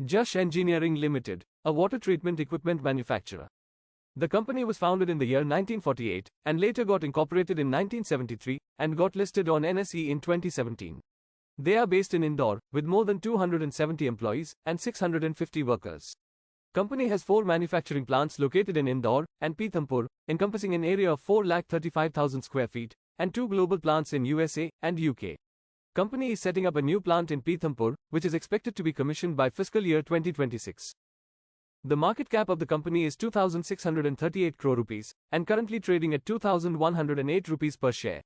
Jash Engineering Ltd, a water treatment equipment manufacturer. The company was founded in the year 1948 and later got incorporated in 1973 and got listed on NSE in 2017. They are based in Indore with more than 270 employees and 650 workers. Company has 4 manufacturing plants located in Indore and Pithampur, encompassing an area of 435,000 square feet, and 2 global plants in USA and UK. Company is setting up a new plant in Pithampur, which is expected to be commissioned by fiscal year 2026. The market cap of the company is 2,638 crore rupees and currently trading at 2,108 rupees per share.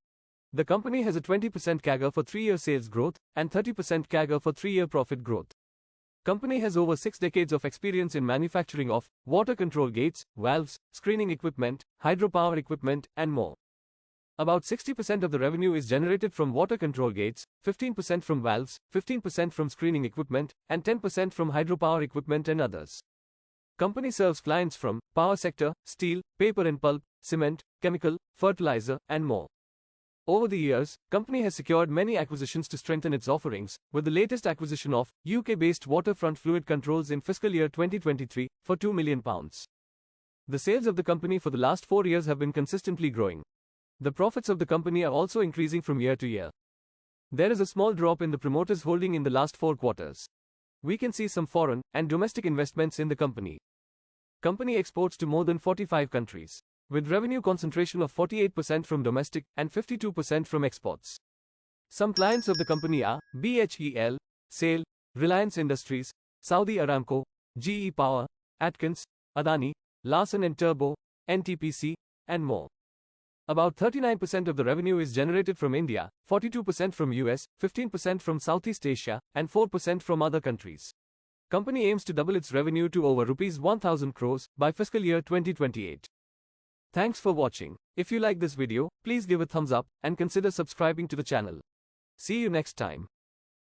The company has a 20% CAGR for 3-year sales growth and 30% CAGR for 3-year profit growth. Company has over 6 decades of experience in manufacturing of water control gates, valves, screening equipment, hydropower equipment, and more. About 60% of the revenue is generated from water control gates, 15% from valves, 15% from screening equipment, and 10% from hydropower equipment and others. Company serves clients from power sector, steel, paper and pulp, cement, chemical, fertilizer, and more. Over the years, company has secured many acquisitions to strengthen its offerings, with the latest acquisition of UK-based waterfront fluid controls in fiscal year 2023 for £2 million. The sales of the company for the last 4 years have been consistently growing. The profits of the company are also increasing from year to year. There is a small drop in the promoters' holding in the last 4 quarters. We can see some foreign and domestic investments in the company. Company exports to more than 45 countries, with revenue concentration of 48% from domestic and 52% from exports. Some clients of the company are BHEL, SAIL, Reliance Industries, Saudi Aramco, GE Power, Atkins, Adani, Larsen & Toubro, NTPC, and more. About 39% of the revenue is generated from India, 42% from US, 15% from Southeast Asia, and 4% from other countries. Company aims to double its revenue to over Rs 1,000 crores by fiscal year 2028. Thanks for watching. If you like this video, please give a thumbs up and consider subscribing to the channel. See you next time.